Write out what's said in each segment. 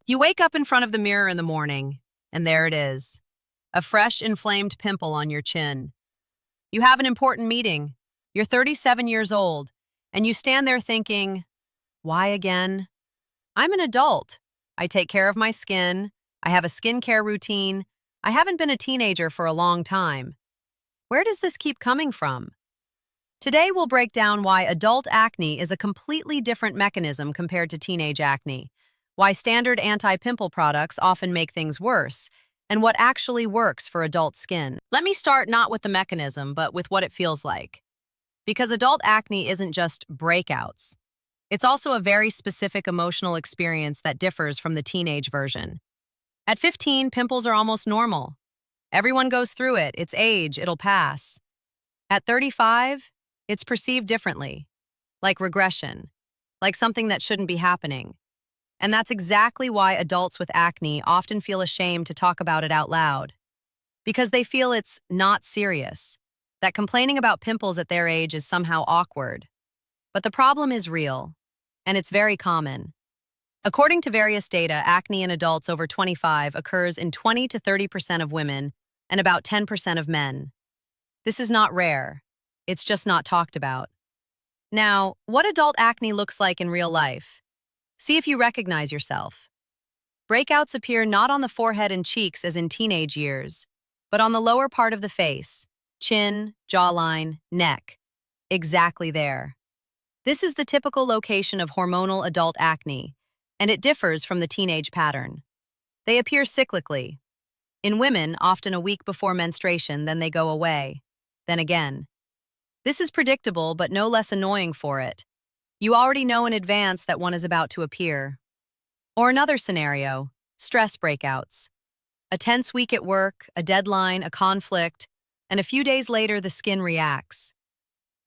You wake up in front of the mirror in the morning, and there it is, a fresh, inflamed pimple on your chin. You have an important meeting. You're 37 years old, and you stand there thinking, why again? I'm an adult. I take care of my skin. I have a skincare routine. I haven't been a teenager for a long time. Where does this keep coming from? Today we'll break down why adult acne is a completely different mechanism compared to teenage acne, why standard anti-pimple products often make things worse, and what actually works for adult skin. Let me start not with the mechanism, but with what it feels like. Because adult acne isn't just breakouts. It's also a very specific emotional experience that differs from the teenage version. At 15, pimples are almost normal. Everyone goes through it. It's age, it'll pass. At 35, it's perceived differently, like regression, like something that shouldn't be happening. And that's exactly why adults with acne often feel ashamed to talk about it out loud. Because they feel it's not serious, that complaining about pimples at their age is somehow awkward. But the problem is real, and it's very common. According to various data, acne in adults over 25 occurs in 20 to 30% of women and about 10% of men. This is not rare. It's just not talked about. Now, what adult acne looks like in real life? See if you recognize yourself. Breakouts appear not on the forehead and cheeks as in teenage years, but on the lower part of the face, chin, jawline, neck. Exactly there. This is the typical location of hormonal adult acne, and it differs from the teenage pattern. They appear cyclically. In women, often a week before menstruation, then they go away. Then again. This is predictable, but no less annoying for it. You already know in advance that one is about to appear. Or another scenario, stress breakouts. A tense week at work, a deadline, a conflict, and a few days later the skin reacts.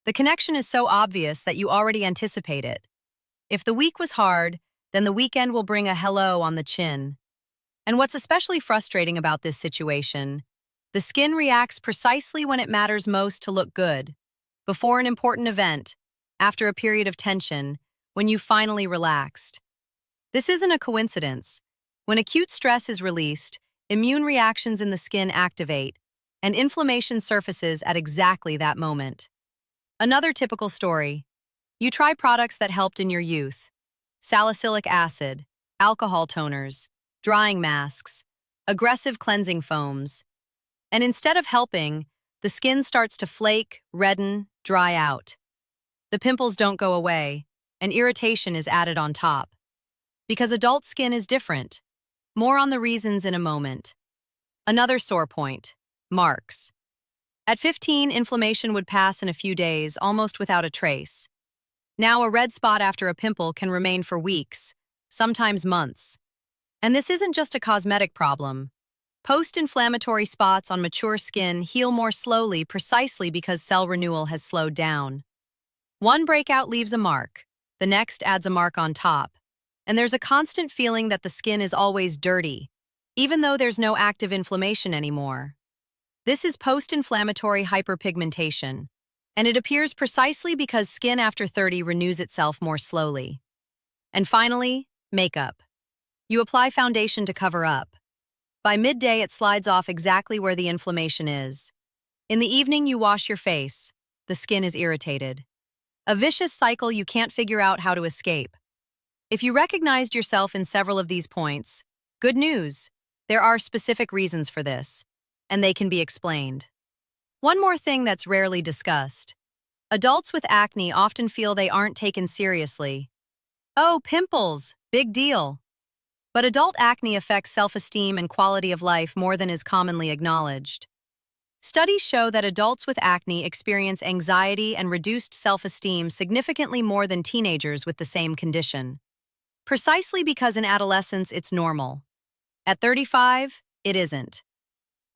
The connection is so obvious that you already anticipate it. If the week was hard, then the weekend will bring a hello on the chin. And what's especially frustrating about this situation, the skin reacts precisely when it matters most to look good, before an important event, after a period of tension, when you finally relaxed. This isn't a coincidence. When acute stress is released, immune reactions in the skin activate, and inflammation surfaces at exactly that moment. Another typical story. You try products that helped in your youth. Salicylic acid, alcohol toners, drying masks, aggressive cleansing foams. And instead of helping, the skin starts to flake, redden, dry out. The pimples don't go away, and irritation is added on top. Because adult skin is different. More on the reasons in a moment. Another sore point, marks. At 15, inflammation would pass in a few days, almost without a trace. Now, a red spot after a pimple can remain for weeks, sometimes months. And this isn't just a cosmetic problem. Post-inflammatory spots on mature skin heal more slowly precisely because cell renewal has slowed down. One breakout leaves a mark, the next adds a mark on top, and there's a constant feeling that the skin is always dirty, even though there's no active inflammation anymore. This is post-inflammatory hyperpigmentation, and it appears precisely because skin after 30 renews itself more slowly. And finally, makeup. You apply foundation to cover up. By midday, it slides off exactly where the inflammation is. In the evening, you wash your face. The skin is irritated. A vicious cycle you can't figure out how to escape. If you recognized yourself in several of these points, good news. There are specific reasons for this, and they can be explained. One more thing that's rarely discussed. Adults with acne often feel they aren't taken seriously. Oh, pimples, big deal. But adult acne affects self-esteem and quality of life more than is commonly acknowledged. Studies show that adults with acne experience anxiety and reduced self-esteem significantly more than teenagers with the same condition. Precisely because in adolescence it's normal. At 35, it isn't.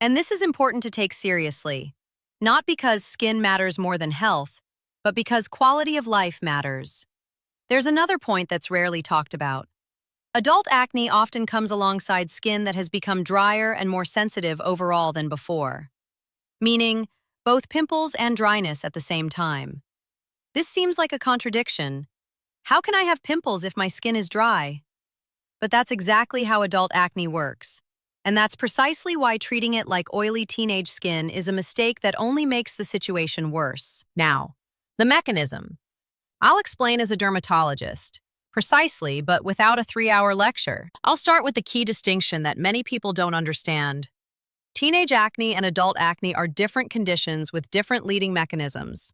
And this is important to take seriously, not because skin matters more than health, but because quality of life matters. There's another point that's rarely talked about. Adult acne often comes alongside skin that has become drier and more sensitive overall than before. Meaning, both pimples and dryness at the same time. This seems like a contradiction. How can I have pimples if my skin is dry? But that's exactly how adult acne works. And that's precisely why treating it like oily teenage skin is a mistake that only makes the situation worse. Now, the mechanism. I'll explain as a dermatologist, precisely, but without a 3-hour lecture. I'll start with the key distinction that many people don't understand. Teenage acne and adult acne are different conditions with different leading mechanisms.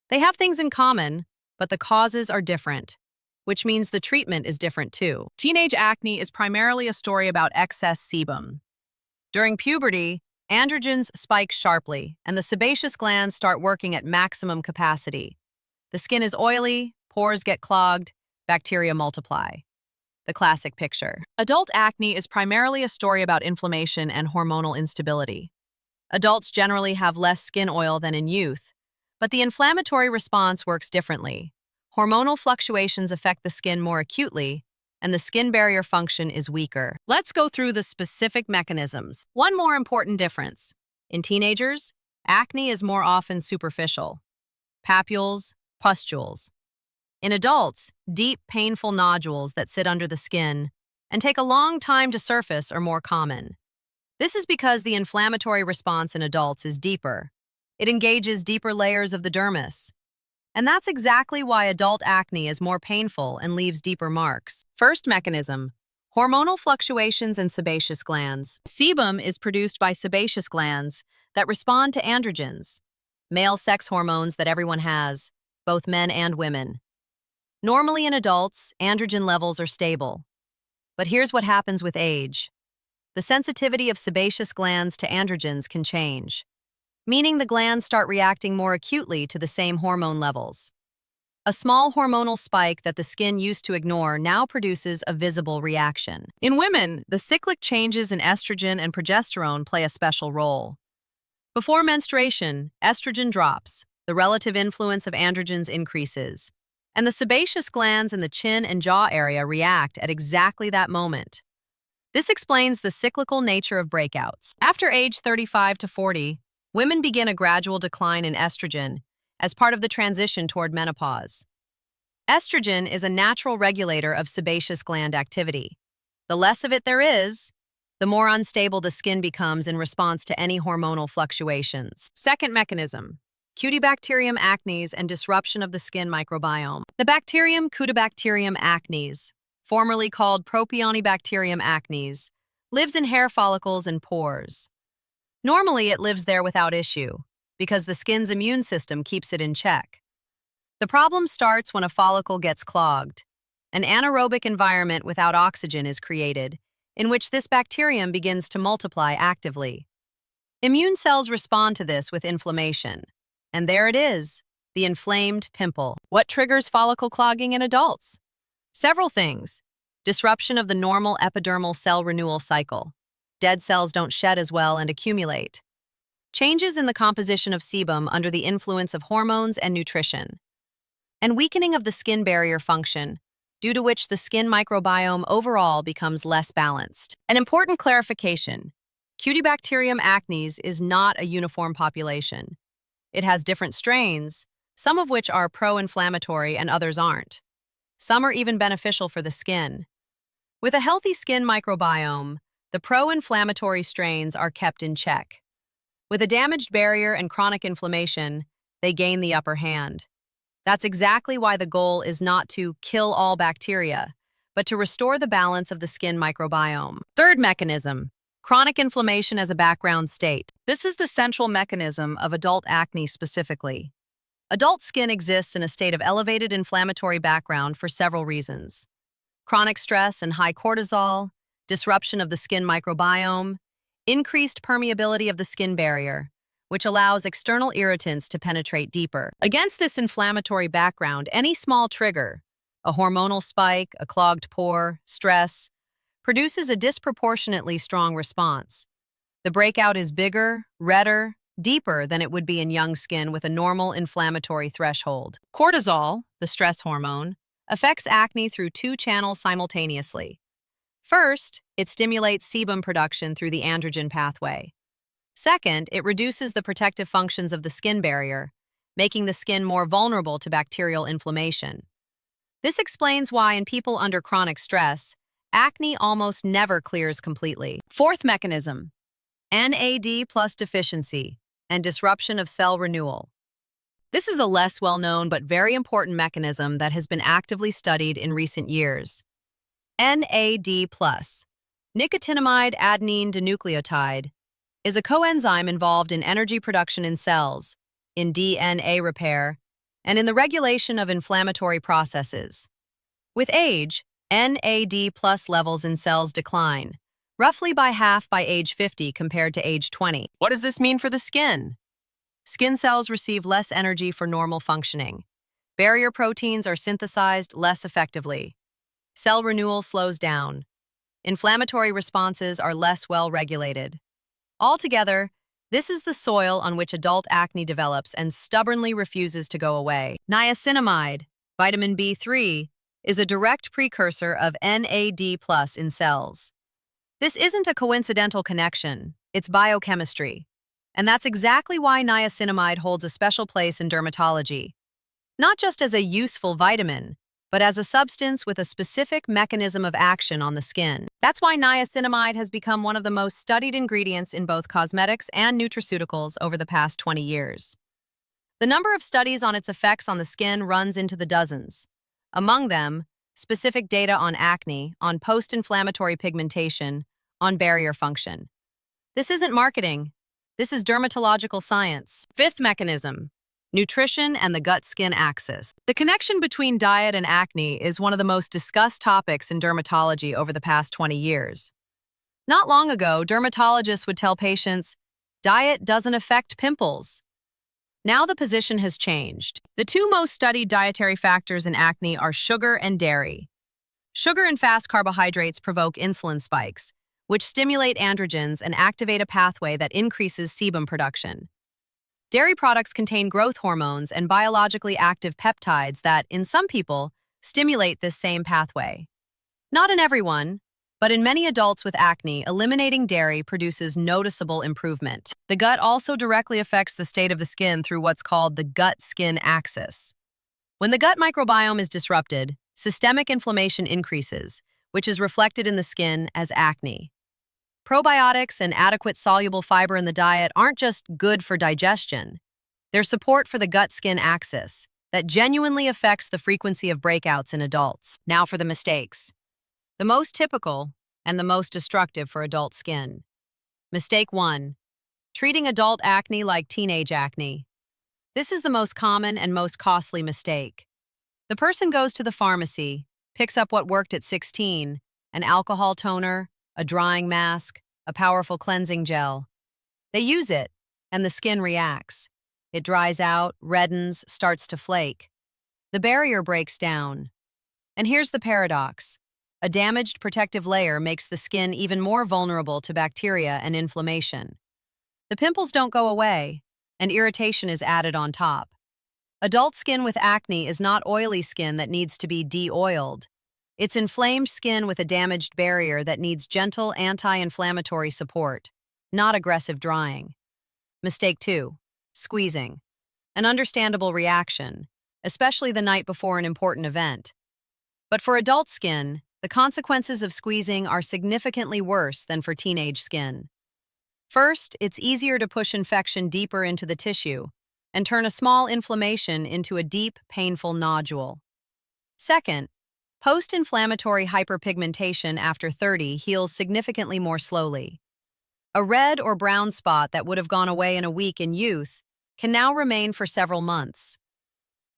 They have things in common, but the causes are different, which means the treatment is different too. Teenage acne is primarily a story about excess sebum. During puberty, androgens spike sharply, and the sebaceous glands start working at maximum capacity. The skin is oily, pores get clogged, bacteria multiply. The classic picture. Adult acne is primarily a story about inflammation and hormonal instability. Adults generally have less skin oil than in youth, but the inflammatory response works differently. Hormonal fluctuations affect the skin more acutely, and the skin barrier function is weaker. Let's go through the specific mechanisms. One more important difference. In teenagers, acne is more often superficial. Papules, pustules. In adults, deep, painful nodules that sit under the skin and take a long time to surface are more common. This is because the inflammatory response in adults is deeper. It engages deeper layers of the dermis. And that's exactly why adult acne is more painful and leaves deeper marks. First mechanism, hormonal fluctuations in sebaceous glands. Sebum is produced by sebaceous glands that respond to androgens, male sex hormones that everyone has, both men and women. Normally in adults, androgen levels are stable. But here's what happens with age. The sensitivity of sebaceous glands to androgens can change, meaning the glands start reacting more acutely to the same hormone levels. A small hormonal spike that the skin used to ignore now produces a visible reaction. In women, the cyclic changes in estrogen and progesterone play a special role. Before menstruation, estrogen drops, the relative influence of androgens increases, and the sebaceous glands in the chin and jaw area react at exactly that moment. This explains the cyclical nature of breakouts. After age 35 to 40, women begin a gradual decline in estrogen as part of the transition toward menopause. Estrogen is a natural regulator of sebaceous gland activity. The less of it there is, the more unstable the skin becomes in response to any hormonal fluctuations. Second mechanism, Cutibacterium acnes and disruption of the skin microbiome. The bacterium Cutibacterium acnes, formerly called Propionibacterium acnes, lives in hair follicles and pores. Normally, it lives there without issue, because the skin's immune system keeps it in check. The problem starts when a follicle gets clogged. An anaerobic environment without oxygen is created, in which this bacterium begins to multiply actively. Immune cells respond to this with inflammation. And there it is, the inflamed pimple. What triggers follicle clogging in adults? Several things. Disruption of the normal epidermal cell renewal cycle. Dead cells don't shed as well and accumulate. Changes in the composition of sebum under the influence of hormones and nutrition. And weakening of the skin barrier function, due to which the skin microbiome overall becomes less balanced. An important clarification. Cutibacterium acnes is not a uniform population. It has different strains, some of which are pro-inflammatory and others aren't. Some are even beneficial for the skin. With a healthy skin microbiome, the pro-inflammatory strains are kept in check. With a damaged barrier and chronic inflammation, they gain the upper hand. That's exactly why the goal is not to kill all bacteria, but to restore the balance of the skin microbiome. Third mechanism, chronic inflammation as a background state. This is the central mechanism of adult acne specifically. Adult skin exists in a state of elevated inflammatory background for several reasons. Chronic stress and high cortisol, disruption of the skin microbiome, increased permeability of the skin barrier, which allows external irritants to penetrate deeper. Against this inflammatory background, any small trigger, a hormonal spike, a clogged pore, stress, produces a disproportionately strong response. The breakout is bigger, redder, deeper than it would be in young skin with a normal inflammatory threshold. Cortisol, the stress hormone, affects acne through two channels simultaneously. First, it stimulates sebum production through the androgen pathway. Second, it reduces the protective functions of the skin barrier, making the skin more vulnerable to bacterial inflammation. This explains why in people under chronic stress, acne almost never clears completely. Fourth mechanism, NAD plus deficiency and disruption of cell renewal. This is a less well-known but very important mechanism that has been actively studied in recent years. NAD plus, nicotinamide adenine dinucleotide, is a coenzyme involved in energy production in cells, in DNA repair, and in the regulation of inflammatory processes. With age, NAD plus levels in cells decline, roughly by half by age 50 compared to age 20. What does this mean for the skin? Skin cells receive less energy for normal functioning. Barrier proteins are synthesized less effectively. Cell renewal slows down. Inflammatory responses are less well regulated. Altogether, this is the soil on which adult acne develops and stubbornly refuses to go away. Niacinamide, vitamin B3, is a direct precursor of NAD plus in cells. This isn't a coincidental connection, it's biochemistry. And that's exactly why niacinamide holds a special place in dermatology. Not just as a useful vitamin, but as a substance with a specific mechanism of action on the skin. That's why niacinamide has become one of the most studied ingredients in both cosmetics and nutraceuticals over the past 20 years. The number of studies on its effects on the skin runs into the dozens. Among them, specific data on acne, on post-inflammatory pigmentation, on barrier function. This isn't marketing. This is dermatological science. Fifth mechanism, nutrition and the gut-skin axis. The connection between diet and acne is one of the most discussed topics in dermatology over the past 20 years. Not long ago, dermatologists would tell patients, diet doesn't affect pimples. Now the position has changed. The two most studied dietary factors in acne are sugar and dairy. Sugar and fast carbohydrates provoke insulin spikes, which stimulate androgens and activate a pathway that increases sebum production. Dairy products contain growth hormones and biologically active peptides that, in some people, stimulate this same pathway. Not in everyone, but in many adults with acne, eliminating dairy produces noticeable improvement. The gut also directly affects the state of the skin through what's called the gut-skin axis. When the gut microbiome is disrupted, systemic inflammation increases, which is reflected in the skin as acne. Probiotics and adequate soluble fiber in the diet aren't just good for digestion. They're support for the gut-skin axis that genuinely affects the frequency of breakouts in adults. Now for the mistakes. The most typical and the most destructive for adult skin. Mistake 1. Treating adult acne like teenage acne. This is the most common and most costly mistake. The person goes to the pharmacy, picks up what worked at 16, an alcohol toner, a drying mask, a powerful cleansing gel. They use it, and the skin reacts. It dries out, reddens, starts to flake. The barrier breaks down. And here's the paradox. A damaged protective layer makes the skin even more vulnerable to bacteria and inflammation. The pimples don't go away, and irritation is added on top. Adult skin with acne is not oily skin that needs to be de-oiled. It's inflamed skin with a damaged barrier that needs gentle anti-inflammatory support, not aggressive drying. Mistake 2. Squeezing. An understandable reaction, especially the night before an important event. But for adult skin, the consequences of squeezing are significantly worse than for teenage skin. First, it's easier to push infection deeper into the tissue and turn a small inflammation into a deep, painful nodule. Second, post-inflammatory hyperpigmentation after 30 heals significantly more slowly. A red or brown spot that would have gone away in a week in youth can now remain for several months.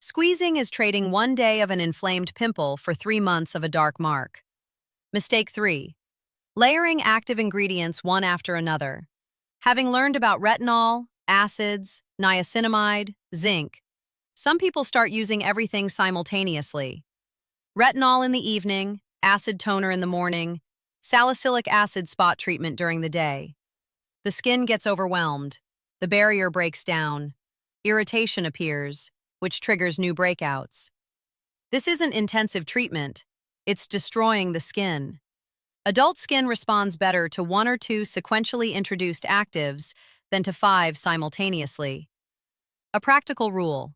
Squeezing is trading 1 day of an inflamed pimple for 3 months of a dark mark. Mistake 3. Layering active ingredients one after another. Having learned about retinol, acids, niacinamide, zinc, some people start using everything simultaneously. Retinol in the evening, acid toner in the morning, salicylic acid spot treatment during the day. The skin gets overwhelmed, the barrier breaks down, irritation appears, which triggers new breakouts. This isn't intensive treatment, it's destroying the skin. Adult skin responds better to 1 or 2 sequentially introduced actives than to 5 simultaneously. A practical rule.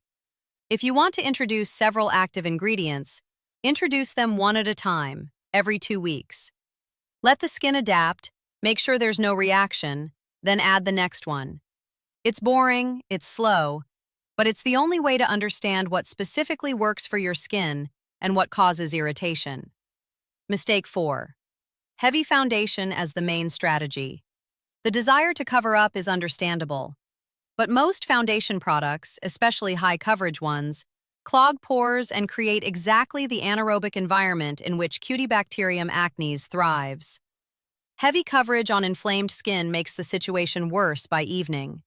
If you want to introduce several active ingredients, introduce them one at a time, every 2 weeks. Let the skin adapt, make sure there's no reaction, then add the next one. It's boring, it's slow, but it's the only way to understand what specifically works for your skin and what causes irritation. Mistake 4. Heavy foundation as the main strategy. The desire to cover up is understandable, but most foundation products, especially high-coverage ones, clog pores and create exactly the anaerobic environment in which Cutibacterium acnes thrives. Heavy coverage on inflamed skin makes the situation worse by evening.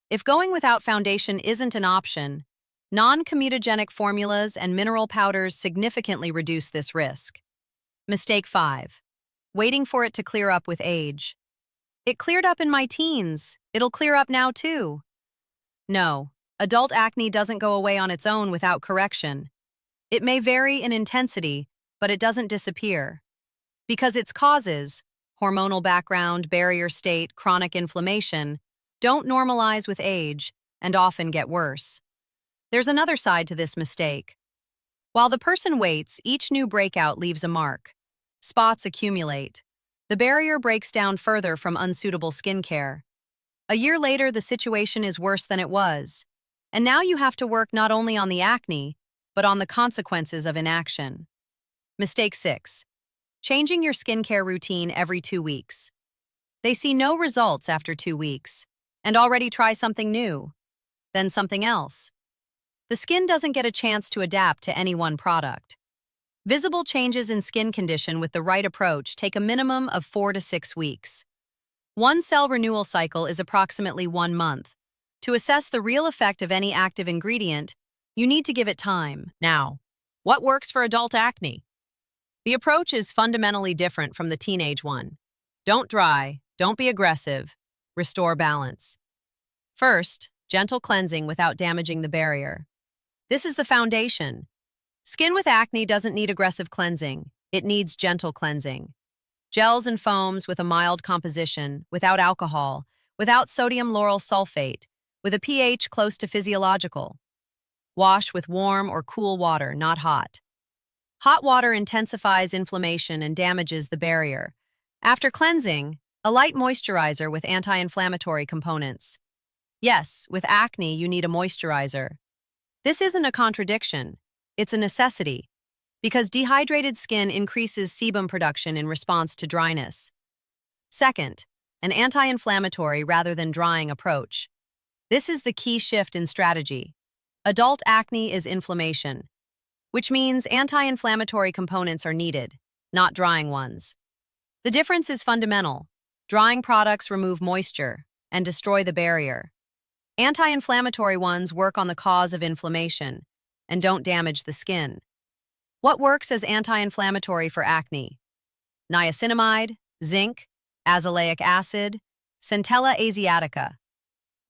If going without foundation isn't an option, non-comedogenic formulas and mineral powders significantly reduce this risk. Mistake 5. Waiting for it to clear up with age. It cleared up in my teens. It'll clear up now too. No, adult acne doesn't go away on its own without correction. It may vary in intensity, but it doesn't disappear. Because its causes, hormonal background, barrier state, chronic inflammation, don't normalize with age and often get worse. There's another side to this mistake. While the person waits, each new breakout leaves a mark. Spots accumulate. The barrier breaks down further from unsuitable skincare. A year later, the situation is worse than it was. And now you have to work not only on the acne, but on the consequences of inaction. Mistake 6. Changing your skincare routine every 2 weeks. They see no results after 2 weeks, and already try something new, then something else. The skin doesn't get a chance to adapt to any one product. Visible changes in skin condition with the right approach take a minimum of 4 to 6 weeks. One cell renewal cycle is approximately 1 month. To assess the real effect of any active ingredient, you need to give it time. Now, what works for adult acne? The approach is fundamentally different from the teenage one. Don't dry, don't be aggressive, restore balance. First, gentle cleansing without damaging the barrier. This is the foundation. Skin with acne doesn't need aggressive cleansing, it needs gentle cleansing. Gels and foams with a mild composition, without alcohol, without sodium lauryl sulfate, with a pH close to physiological. Wash with warm or cool water, not hot. Hot water intensifies inflammation and damages the barrier. After cleansing, a light moisturizer with anti-inflammatory components. Yes, with acne you need a moisturizer. This isn't a contradiction, it's a necessity, because dehydrated skin increases sebum production in response to dryness. Second, an anti-inflammatory rather than drying approach. This is the key shift in strategy. Adult acne is inflammation, which means anti-inflammatory components are needed, not drying ones. The difference is fundamental. Drying products remove moisture and destroy the barrier. Anti-inflammatory ones work on the cause of inflammation and don't damage the skin. What works as anti-inflammatory for acne? Niacinamide, zinc, azelaic acid, Centella asiatica.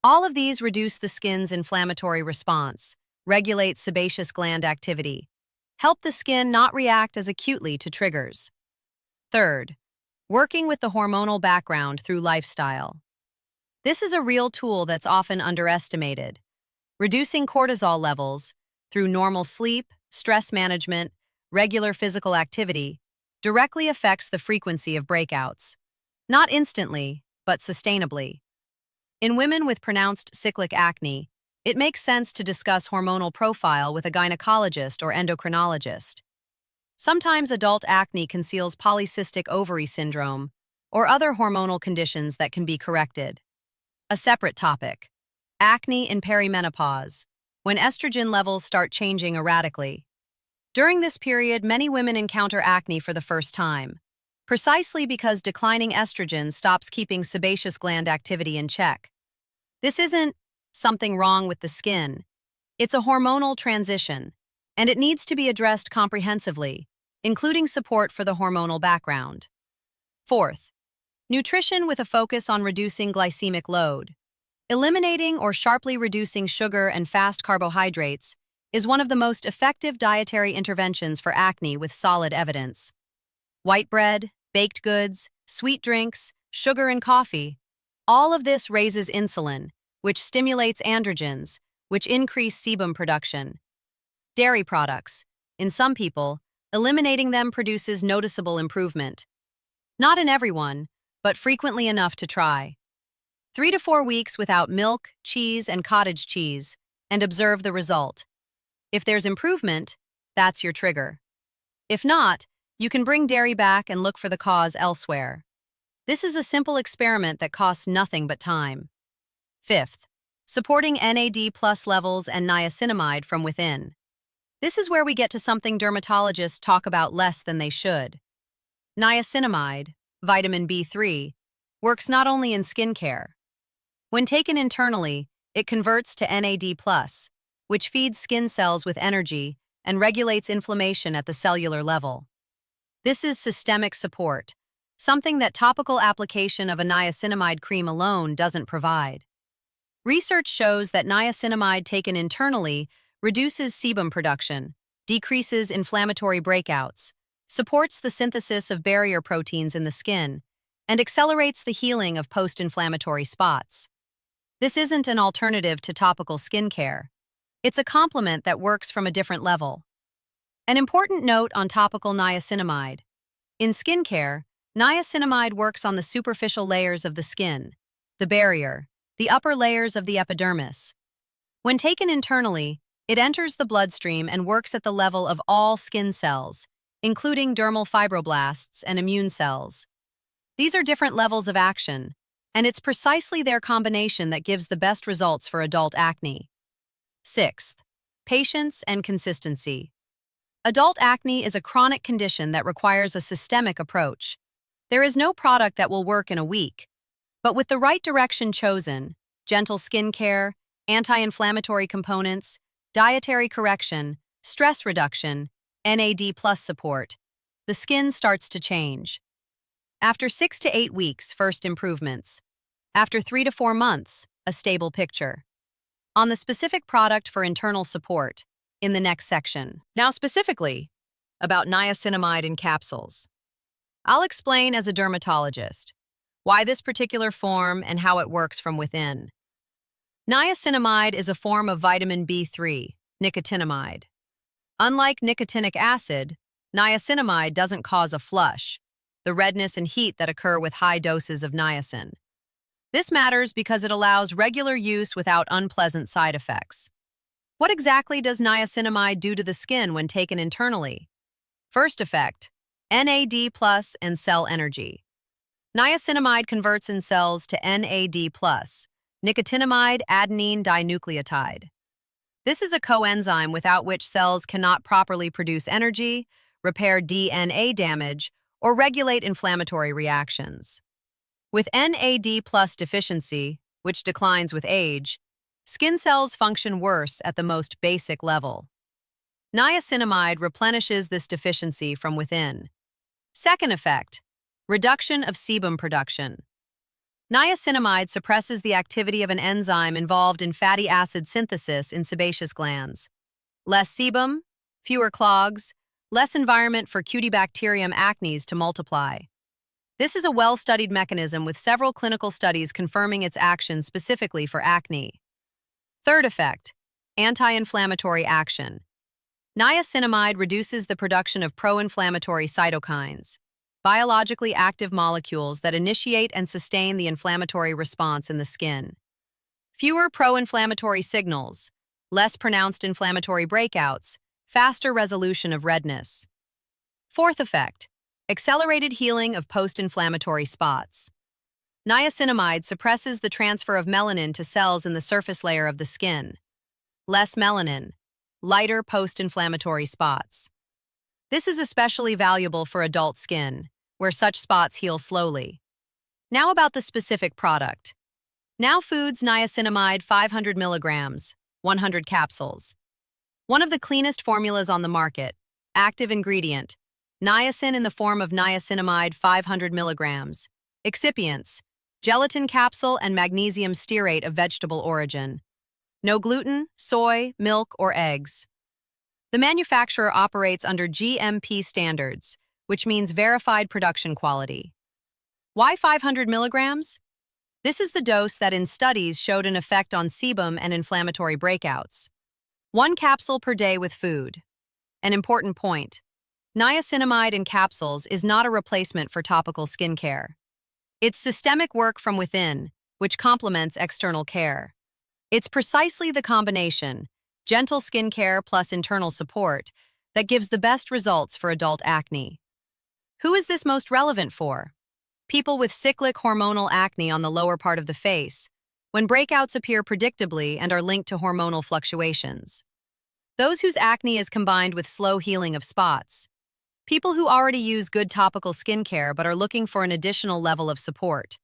All of these reduce the skin's inflammatory response, regulate sebaceous gland activity, help the skin not react as acutely to triggers. Third, working with the hormonal background through lifestyle. This is a real tool that's often underestimated. Reducing cortisol levels through normal sleep, stress management, regular physical activity directly affects the frequency of breakouts. Not instantly, but sustainably. In women with pronounced cyclic acne, it makes sense to discuss hormonal profile with a gynecologist or endocrinologist. Sometimes adult acne conceals polycystic ovary syndrome or other hormonal conditions that can be corrected. A separate topic: acne in perimenopause, when estrogen levels start changing erratically. During this period, many women encounter acne for the first time, precisely because declining estrogen stops keeping sebaceous gland activity in check. This isn't something wrong with the skin. It's a hormonal transition, and it needs to be addressed comprehensively, including support for the hormonal background. Fourth, nutrition with a focus on reducing glycemic load. Eliminating or sharply reducing sugar and fast carbohydrates is one of the most effective dietary interventions for acne with solid evidence. White bread, baked goods, sweet drinks, sugar and coffee, all of this raises insulin, which stimulates androgens, which increase sebum production. Dairy products. In some people, Eliminating them produces noticeable improvement. Not in everyone, but frequently enough to try. 3 to 4 weeks without milk, cheese, and cottage cheese, and observe the result. If there's improvement, that's your trigger. If not, you can bring dairy back and look for the cause elsewhere. This is a simple experiment that costs nothing but time. Fifth, supporting NAD+ levels and niacinamide from within. This is where we get to something dermatologists talk about less than they should. Niacinamide, vitamin B3, works not only in skincare. When taken internally, it converts to NAD+, which feeds skin cells with energy and regulates inflammation at the cellular level. This is systemic support, something that topical application of a niacinamide cream alone doesn't provide. Research shows that niacinamide taken internally reduces sebum production, decreases inflammatory breakouts, supports the synthesis of barrier proteins in the skin, and accelerates the healing of post-inflammatory spots. This isn't an alternative to topical skincare. It's a complement that works from a different level. An important note on topical niacinamide. In skincare, niacinamide works on the superficial layers of the skin, the barrier, the upper layers of the epidermis. When taken internally, it enters the bloodstream and works at the level of all skin cells, including dermal fibroblasts and immune cells. These are different levels of action, and it's precisely their combination that gives the best results for adult acne. Sixth, patience and consistency. Adult acne is a chronic condition that requires a systemic approach. There is no product that will work in a week, but with the right direction chosen, gentle skincare, anti-inflammatory components, dietary correction, stress reduction, NAD+ support, the skin starts to change. After 6 to 8 weeks, first improvements. After 3 to 4 months, a stable picture. On the specific product for internal support, in the next section. Now specifically, about niacinamide in capsules. I'll explain as a dermatologist why this particular form and how it works from within. Niacinamide is a form of vitamin B3, nicotinamide. Unlike nicotinic acid, niacinamide doesn't cause a flush, the redness and heat that occur with high doses of niacin. This matters because it allows regular use without unpleasant side effects. What exactly does niacinamide do to the skin when taken internally? First effect, NAD+ and cell energy. Niacinamide converts in cells to NAD+, nicotinamide adenine dinucleotide. This is a coenzyme without which cells cannot properly produce energy, repair DNA damage, or regulate inflammatory reactions. With NAD+ deficiency, which declines with age, skin cells function worse at the most basic level. Niacinamide replenishes this deficiency from within. Second effect, reduction of sebum production. Niacinamide suppresses the activity of an enzyme involved in fatty acid synthesis in sebaceous glands. Less sebum, fewer clogs, less environment for Cutibacterium acnes to multiply. This is a well-studied mechanism with several clinical studies confirming its action specifically for acne. Third effect, anti-inflammatory action. Niacinamide reduces the production of pro-inflammatory cytokines, biologically active molecules that initiate and sustain the inflammatory response in the skin. Fewer pro-inflammatory signals, less pronounced inflammatory breakouts, faster resolution of redness. Fourth effect, accelerated healing of post-inflammatory spots. Niacinamide suppresses the transfer of melanin to cells in the surface layer of the skin. Less melanin, lighter post-inflammatory spots. This is especially valuable for adult skin, where such spots heal slowly. Now about the specific product. Now Foods niacinamide 500 milligrams, 100 capsules. One of the cleanest formulas on the market. Active ingredient, niacin in the form of niacinamide 500 milligrams. Excipients, gelatin capsule and magnesium stearate of vegetable origin. No gluten, soy, milk, or eggs. The manufacturer operates under GMP standards, which means verified production quality. Why 500 milligrams? This is the dose that in studies showed an effect on sebum and inflammatory breakouts. 1 capsule per day with food. An important point. Niacinamide in capsules is not a replacement for topical skincare. It's systemic work from within, which complements external care. It's precisely the combination, gentle skincare plus internal support, that gives the best results for adult acne. Who is this most relevant for? People with cyclic hormonal acne on the lower part of the face, when breakouts appear predictably and are linked to hormonal fluctuations. Those whose acne is combined with slow healing of spots. People who already use good topical skincare but are looking for an additional level of support.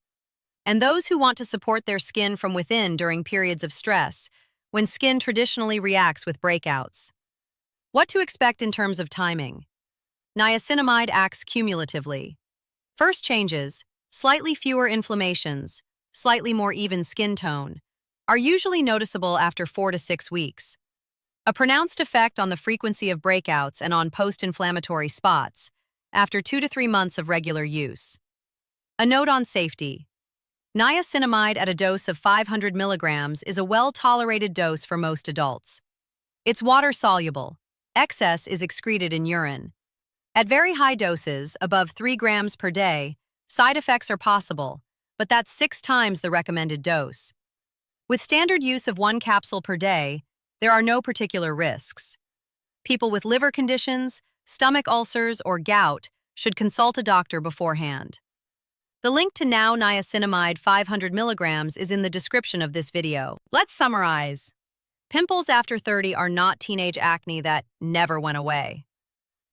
And those who want to support their skin from within during periods of stress, when skin traditionally reacts with breakouts. What to expect in terms of timing? Niacinamide acts cumulatively. First changes, slightly fewer inflammations, slightly more even skin tone, are usually noticeable after 4 to 6 weeks. A pronounced effect on the frequency of breakouts and on post-inflammatory spots after 2 to 3 months of regular use. A note on safety. Niacinamide at a dose of 500 milligrams is a well-tolerated dose for most adults. It's water-soluble. Excess is excreted in urine. At very high doses, above 3 grams per day, side effects are possible, but that's 6 times the recommended dose. With standard use of 1 capsule per day, there are no particular risks. People with liver conditions, stomach ulcers, or gout should consult a doctor beforehand. The link to now niacinamide 500 milligrams is in the description of this video. Let's summarize. Pimples after 30 are not teenage acne that never went away.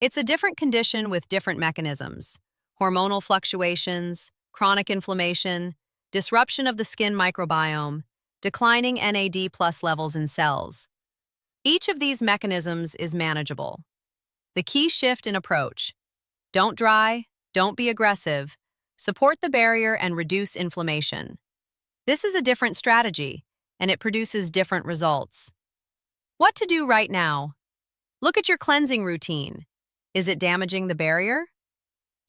It's a different condition with different mechanisms: hormonal fluctuations, chronic inflammation, disruption of the skin microbiome, declining NAD+ levels in cells. Each of these mechanisms is manageable. The key shift in approach: don't dry, don't be aggressive, support the barrier and reduce inflammation. This is a different strategy, and it produces different results. What to do right now? Look at your cleansing routine. Is it damaging the barrier?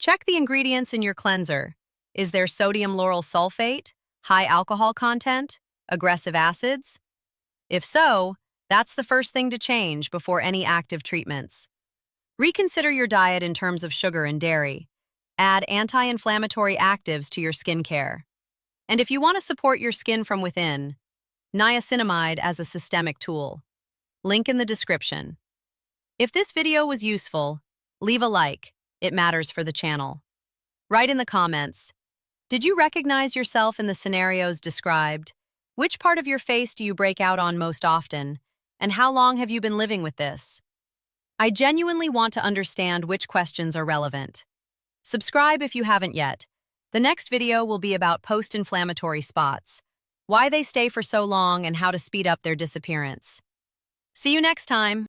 Check the ingredients in your cleanser. Is there sodium lauryl sulfate, high alcohol content, aggressive acids? If so, that's the first thing to change before any active treatments. Reconsider your diet in terms of sugar and dairy. Add anti-inflammatory actives to your skincare. And if you want to support your skin from within, niacinamide as a systemic tool. Link in the description. If this video was useful, leave a like. It matters for the channel. Write in the comments, did you recognize yourself in the scenarios described? Which part of your face do you break out on most often? And how long have you been living with this? I genuinely want to understand which questions are relevant. Subscribe if you haven't yet. The next video will be about post-inflammatory spots, why they stay for so long and how to speed up their disappearance. See you next time.